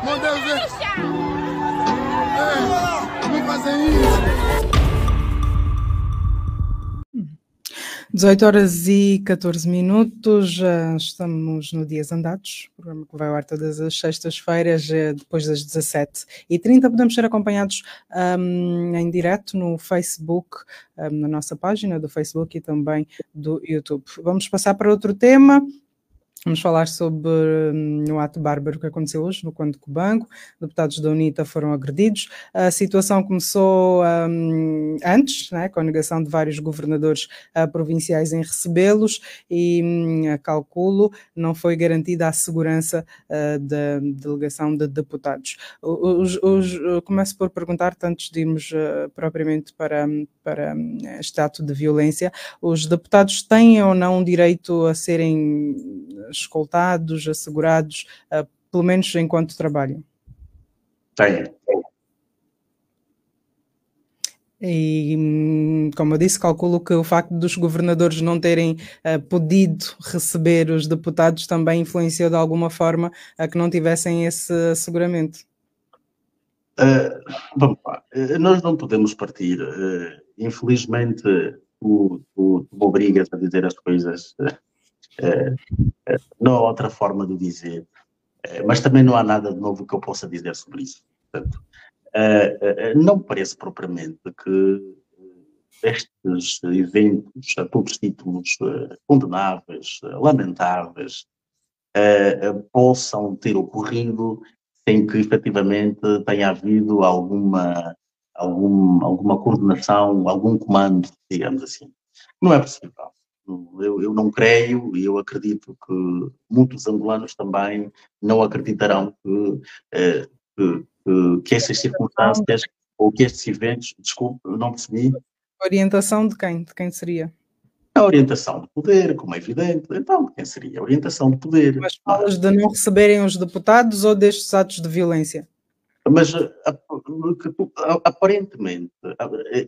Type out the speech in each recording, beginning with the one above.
Meu Deus, não fazem isso. 18h14, já estamos no Dias Andados, programa que vai ao ar todas as sextas-feiras, depois das 17h30. Podemos ser acompanhados em direto no Facebook, na nossa página do Facebook e também do YouTube. Vamos passar para outro tema. Vamos falar sobre o ato bárbaro que aconteceu hoje no Conde Cubango. Deputados da UNITA foram agredidos. A situação começou antes, né, com a negação de vários governadores provinciais em recebê-los e, calculo, não foi garantida a segurança da delegação de deputados. Começo por perguntar, antes de irmos propriamente para este ato de violência, os deputados têm ou não direito a serem escoltados, assegurados, pelo menos enquanto trabalham? Tem. E, como eu disse, calculo que o facto dos governadores não terem podido receber os deputados também influenciou de alguma forma a que não tivessem esse asseguramento. Vamos lá. Nós não podemos partir. Infelizmente, tu me obrigas a dizer as coisas. Não há outra forma de dizer. Mas também não há nada de novo que eu possa dizer sobre isso. Portanto, não me parece propriamente que estes eventos, a todos títulos condenáveis, lamentáveis, possam ter ocorrido sem que efetivamente tenha havido alguma coordenação, algum comando, digamos assim. Não é possível. Eu não creio e eu acredito que muitos angolanos também não acreditarão que essas circunstâncias ou que estes eventos, desculpe, não percebi. Orientação de quem? De quem seria? A orientação de poder, como é evidente. Então, quem seria? A orientação de poder. Mas falas de não receberem os deputados ou destes atos de violência? Mas, aparentemente,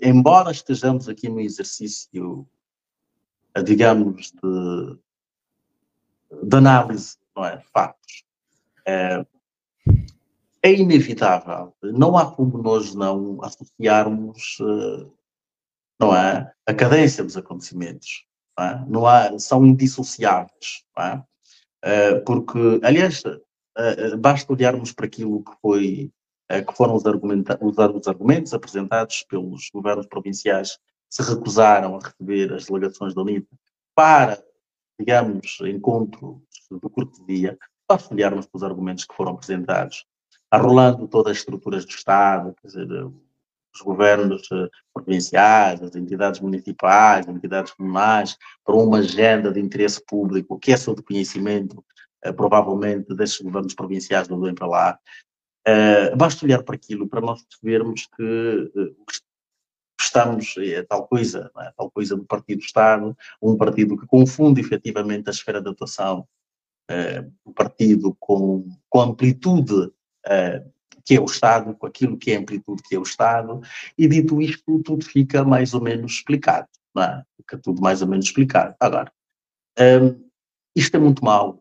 embora estejamos aqui no exercício, digamos, de análise, não é, de fatos, é inevitável. Não há como nós não associarmos, não é, a cadência dos acontecimentos. Não é? São indissociáveis. Não é? Porque, aliás, basta olharmos para aquilo que foram os argumentos apresentados pelos governos provinciais que se recusaram a receber as delegações da UNITA para, digamos, encontros de cortesia. Basta olharmos para os argumentos que foram apresentados, arrolando todas as estruturas do Estado, quer dizer, os governos provinciais, as entidades municipais, as entidades comunais, para uma agenda de interesse público, que é só de conhecimento, provavelmente, desses governos provinciais não vêm para lá. Basta olhar para aquilo para nós percebermos que estamos, tal coisa, não é? Tal coisa do Partido-Estado, um partido que confunde efetivamente a esfera de atuação do partido com a amplitude que é o Estado, com aquilo que é a amplitude que é o Estado, e dito isto, tudo fica mais ou menos explicado, não é? Fica tudo mais ou menos explicado. Agora, isto é muito mau,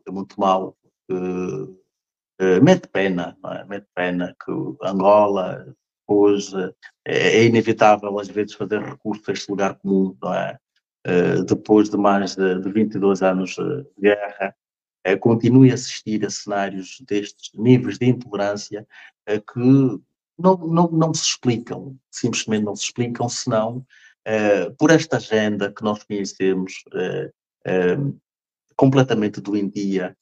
mete pena, não é? Mete pena que Angola, hoje, é inevitável às vezes fazer recurso a este lugar comum, não é? Depois de mais de 22 anos de guerra, continue a assistir a cenários destes níveis de intolerância que não se explicam, simplesmente não se explicam, senão por esta agenda que nós conhecemos completamente doentia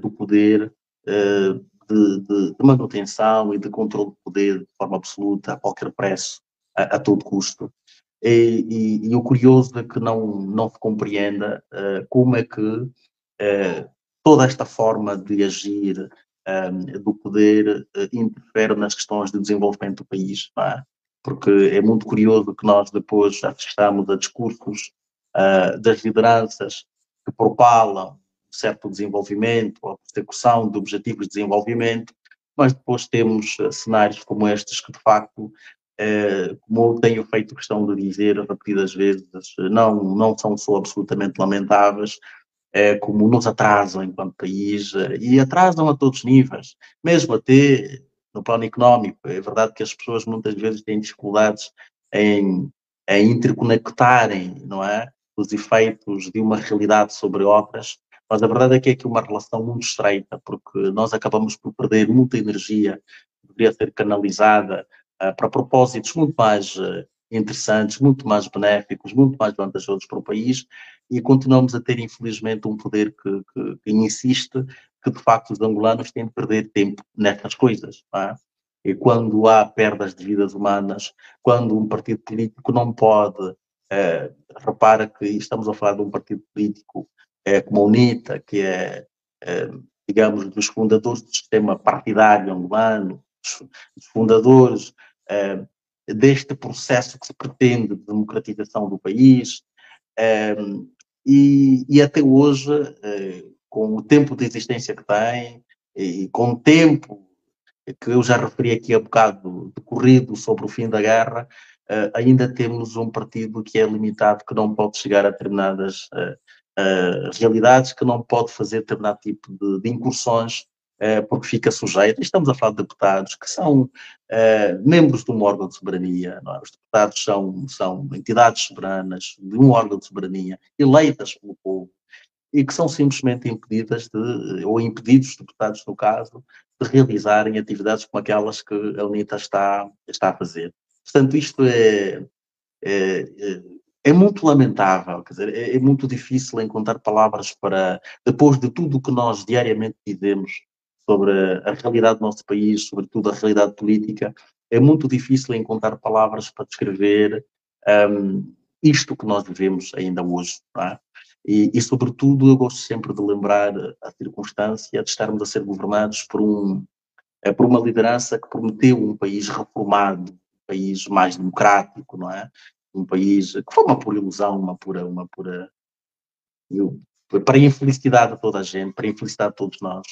do poder, de manutenção e de controle do poder de forma absoluta, a qualquer preço, a todo custo. E o curioso é que não se compreenda como é que toda esta forma de agir do poder interfere nas questões de desenvolvimento do país, não é? Porque é muito curioso que nós depois assistamos a discursos das lideranças que propalam certo desenvolvimento, a persecução de objetivos de desenvolvimento, mas depois temos cenários como estes que, de facto, como eu tenho feito questão de dizer repetidas vezes, não são só absolutamente lamentáveis, como nos atrasam enquanto país, e atrasam a todos os níveis, mesmo até no plano económico. É verdade que as pessoas muitas vezes têm dificuldades em interconectarem, não é, os efeitos de uma realidade sobre outras, mas a verdade é que é aqui uma relação muito estreita, porque nós acabamos por perder muita energia que deveria ser canalizada para propósitos muito mais interessantes, muito mais benéficos, muito mais vantajosos para o país, e continuamos a ter, infelizmente, um poder que insiste que, de facto, os angolanos têm de perder tempo nestas coisas. Não é? E quando há perdas de vidas humanas, quando um partido político não pode, repara que estamos a falar de um partido político como a UNITA, que é, digamos, dos fundadores do sistema partidário angolano, dos fundadores deste processo que se pretende de democratização do país, e até hoje, com o tempo de existência que tem, e com o tempo que eu já referi aqui há bocado decorrido sobre o fim da guerra, ainda temos um partido que é limitado, que não pode chegar a determinadas realidades, que não pode fazer determinado tipo de incursões, porque fica sujeito. Estamos a falar de deputados que são membros de um órgão de soberania. Não é? Os deputados são entidades soberanas de um órgão de soberania, eleitas pelo povo, e que são simplesmente impedidas ou impedidos, os deputados no caso, de realizarem atividades como aquelas que a UNITA está a fazer. Portanto, isto é muito lamentável, quer dizer, é muito difícil encontrar palavras para, depois de tudo o que nós diariamente dizemos sobre a realidade do nosso país, sobretudo a realidade política, é muito difícil encontrar palavras para descrever isto que nós vivemos ainda hoje, não é? E, sobretudo, eu gosto sempre de lembrar a circunstância de estarmos a ser governados por uma liderança que prometeu um país reformado, um país mais democrático, não é? Um país que foi uma pura ilusão, para a infelicidade de toda a gente, para a infelicidade de todos nós,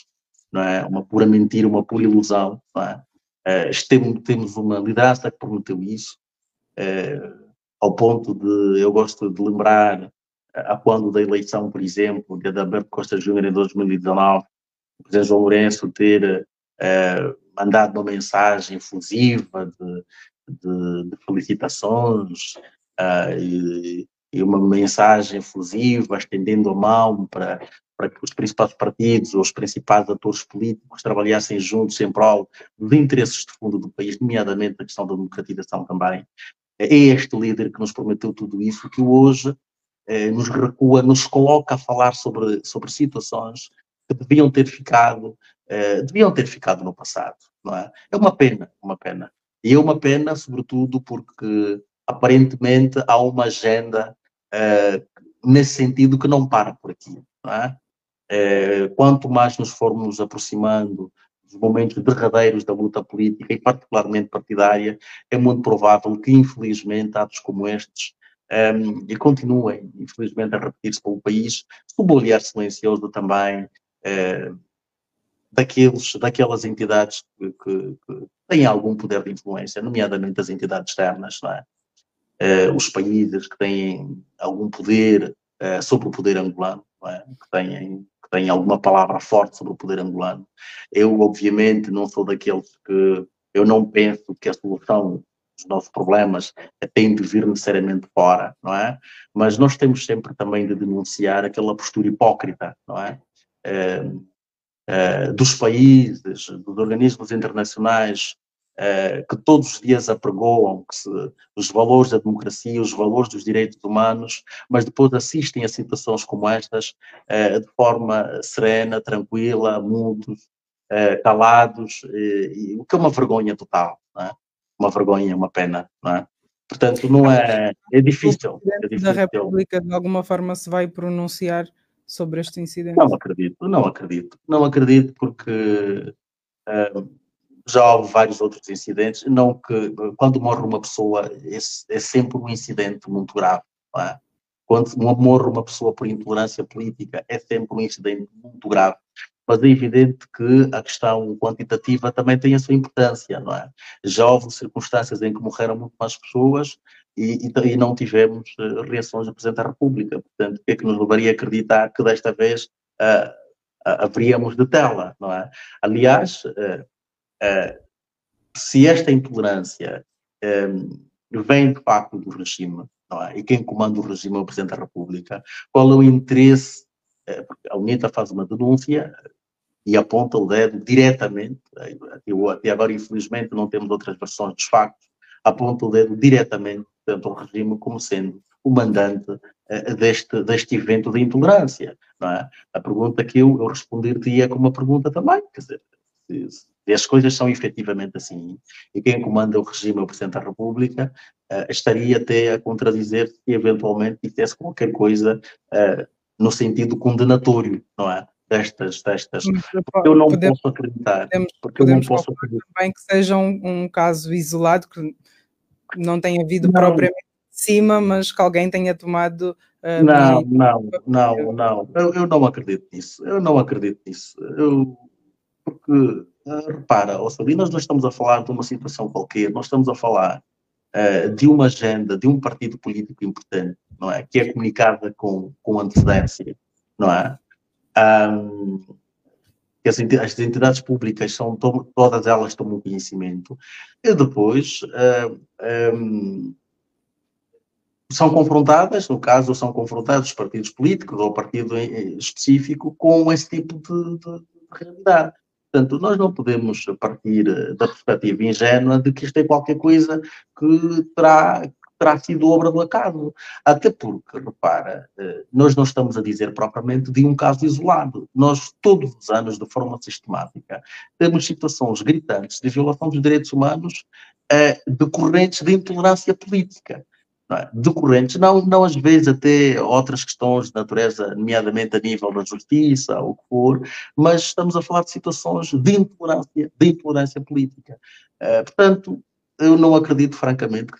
não é? Uma pura mentira, uma pura ilusão, não é? Temos uma liderança que prometeu isso, ao ponto de, eu gosto de lembrar, a quando da eleição, por exemplo, de Adalberto Costa Júnior em 2019, o presidente João Lourenço ter mandado uma mensagem efusiva de felicitações e uma mensagem efusiva, estendendo a mão para que os principais partidos ou os principais atores políticos trabalhassem juntos em prol dos interesses de fundo do país, nomeadamente a questão da democratização também. É este líder que nos prometeu tudo isso, que hoje nos recua, nos coloca a falar sobre situações que deviam ter ficado no passado, não é? É uma pena, uma pena. E é uma pena, sobretudo, porque aparentemente há uma agenda nesse sentido que não para por aqui, não é? Quanto mais nos formos aproximando dos momentos derradeiros da luta política e particularmente partidária, é muito provável que, infelizmente, atos como estes e continuem, infelizmente, a repetir-se pelo país, sob o olhar silencioso também daquelas entidades que têm algum poder de influência, nomeadamente as entidades externas, não é? Os países que têm algum poder sobre o poder angolano, não é? que têm alguma palavra forte sobre o poder angolano. Eu, obviamente, não sou daqueles que eu não penso que a solução dos nossos problemas tem de vir necessariamente fora, não é? Mas nós temos sempre também de denunciar aquela postura hipócrita, não é? Dos países, dos organismos internacionais, que todos os dias apregoam os valores da democracia, os valores dos direitos humanos, mas depois assistem a situações como estas de forma serena, tranquila, mudos, calados, o que é uma vergonha total, não é? Uma vergonha, uma pena, não é? Portanto, não é difícil. O Presidente da República de alguma forma se vai pronunciar sobre este incidente? Não acredito porque já houve vários outros incidentes, não que quando morre uma pessoa é sempre um incidente muito grave, não é? Quando morre uma pessoa por intolerância política é sempre um incidente muito grave, mas é evidente que a questão quantitativa também tem a sua importância, não é? Já houve circunstâncias em que morreram muito mais pessoas e não tivemos reações do Presidente da República. Portanto, o que é que nos levaria a acreditar que desta vez haveríamos de tê-la, não é? Aliás, se esta intolerância vem de facto do regime, não é? E quem comanda o regime é o Presidente da República, qual é o interesse? Porque a UNITA faz uma denúncia e aponta o dedo diretamente, até agora infelizmente não temos outras versões dos factos, aponta o dedo diretamente, portanto, ao regime como sendo o mandante deste evento de intolerância, não é? A pergunta que eu responderia com uma pergunta também, quer dizer, se as coisas são efetivamente assim, e quem comanda o regime é o Presidente da República, estaria até a contradizer se eventualmente dissesse qualquer coisa no sentido condenatório, não é? Destas. Porque eu não posso acreditar. Porque eu não posso acreditar também que seja um caso isolado, que não tenha havido propriamente de cima, mas que alguém tenha tomado... Não. Eu não acredito nisso. Porque, repara, Salim, nós não estamos a falar de uma situação qualquer, nós estamos a falar de uma agenda, de um partido político importante, não é? Que é comunicada com antecedência, não é? As entidades públicas todas elas tomam conhecimento e depois são confrontadas, no caso, são confrontados os partidos políticos ou o partido específico com esse tipo de realidade. Portanto, nós não podemos partir da perspectiva ingênua de que isto é qualquer coisa que terá sido obra do acaso. Até porque, repara, nós não estamos a dizer propriamente de um caso isolado. Nós, todos os anos, de forma sistemática, temos situações gritantes de violação dos direitos humanos decorrentes de intolerância política. Decorrentes, não às vezes até outras questões de natureza, nomeadamente a nível da justiça, ou o que for, mas estamos a falar de situações de intolerância política. Portanto, eu não acredito, francamente,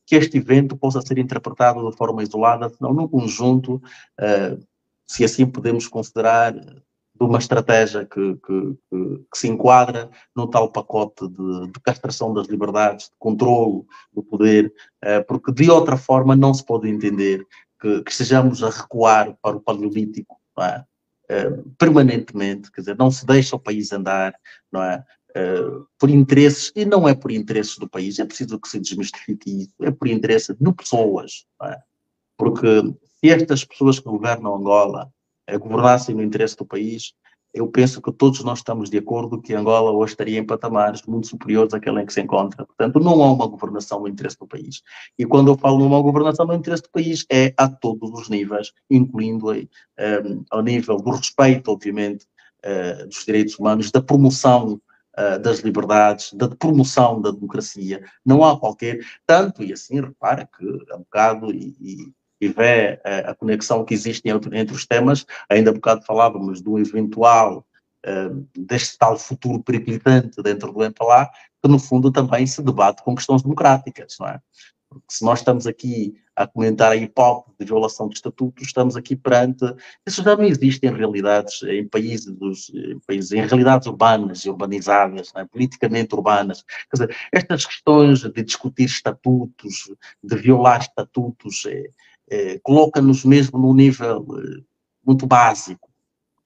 que este evento possa ser interpretado de forma isolada, senão num conjunto, se assim podemos considerar, de uma estratégia que se enquadra no tal pacote de castração das liberdades, de controlo do poder, porque de outra forma não se pode entender que estejamos a recuar para o paleolítico, não é? Permanentemente, quer dizer, não se deixa o país andar, não é? Por interesses, e não é por interesses do país, é preciso que se desmistifique isso, é por interesse de pessoas, não é? Porque se estas pessoas que governam Angola governassem no interesse do país, eu penso que todos nós estamos de acordo que Angola hoje estaria em patamares muito superiores àquele em que se encontra. Portanto, não há uma governação no interesse do país. E quando eu falo numa governação no interesse do país, é a todos os níveis, incluindo ao nível do respeito, obviamente, dos direitos humanos, da promoção das liberdades, da promoção da democracia. Não há qualquer... Tanto, e assim, repara que há bocado, e vê a conexão que existe entre os temas, ainda há bocado falávamos do eventual, deste tal futuro periclitante dentro do MPLA, que no fundo também se debate com questões democráticas, não é? Porque se nós estamos aqui a comentar a hipótese de violação de estatutos, estamos aqui perante... Isso já não existe em realidades, em realidades urbanas e urbanizadas, não é? Politicamente urbanas. Quer dizer, estas questões de discutir estatutos, de violar estatutos, coloca-nos mesmo num nível muito básico.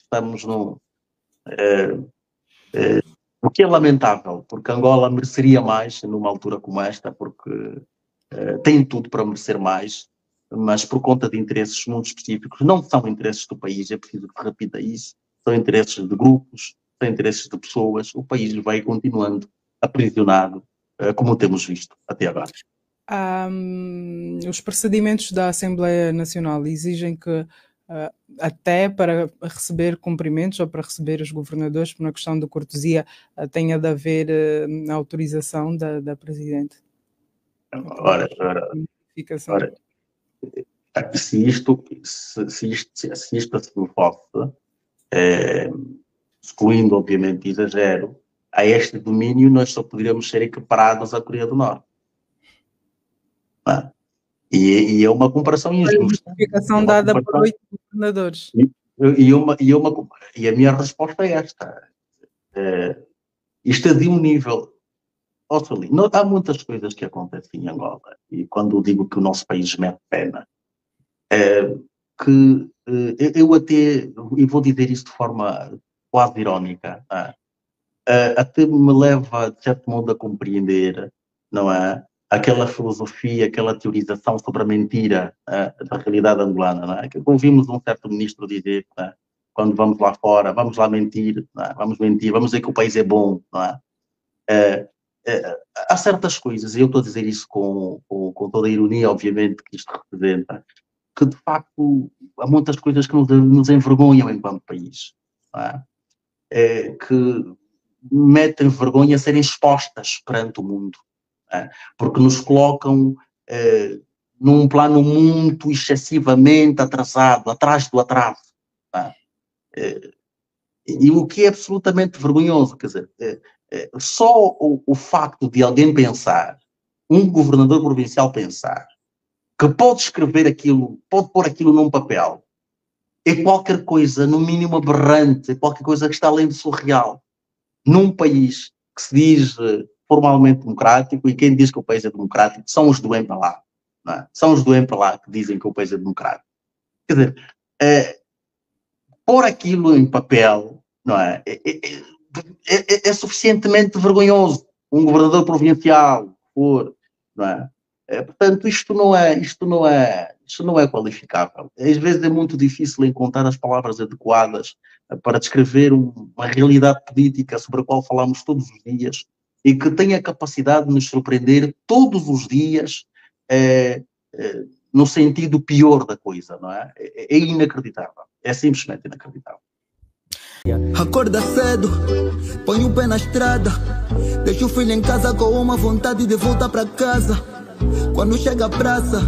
Estamos o que é lamentável, porque Angola mereceria mais numa altura como esta, porque tem tudo para merecer mais, mas por conta de interesses muito específicos, não são interesses do país, é preciso que repita isso, são interesses de grupos, são interesses de pessoas, o país vai continuando aprisionado, como temos visto até agora. Os procedimentos da Assembleia Nacional exigem que, até para receber cumprimentos ou para receber os governadores, por uma questão de cortesia, tenha de haver a autorização da Presidente. Ora, se isto se fosse, excluindo obviamente exagero, a este domínio nós só poderíamos ser equiparados à Coreia do Norte. E é uma comparação injusta. A justificação dada por 8 governadores. E a minha resposta é esta. Isto é de um nível... há muitas coisas que acontecem em Angola, e quando eu digo que o nosso país mete pena, eu até, e vou dizer isso de forma quase irónica, até me leva, de certo modo, a compreender, não é? Aquela filosofia, aquela teorização sobre a mentira da realidade angolana, não é? Que ouvimos um certo ministro dizer, quando vamos lá fora, vamos lá mentir, vamos mentir, vamos dizer que o país é bom, não é? Há certas coisas, e eu estou a dizer isso com toda a ironia, obviamente, que isto representa, que de facto há muitas coisas que nos envergonham enquanto país, não é? Que metem vergonha a serem expostas perante o mundo, porque nos colocam num plano muito excessivamente atrasado, atrás do atraso. E o que é absolutamente vergonhoso, quer dizer, só o facto de alguém pensar, um governador provincial pensar, que pode escrever aquilo, pode pôr aquilo num papel, é qualquer coisa, no mínimo aberrante, é qualquer coisa que está além de surreal. Num país que se diz formalmente democrático, e quem diz que o país é democrático são os do lá, não é? São os do lá que dizem que o país é democrático. Quer dizer, pôr aquilo em papel, não é? É suficientemente vergonhoso. Um governador provincial, não é? Portanto, isto não é qualificável. Às vezes é muito difícil encontrar as palavras adequadas para descrever uma realidade política sobre a qual falamos todos os dias e que tem a capacidade de nos surpreender todos os dias no sentido pior da coisa, não é? É inacreditável. É simplesmente inacreditável. Acorda cedo, põe o pé na estrada, deixa o filho em casa com uma vontade de voltar para casa. Quando chega à praça,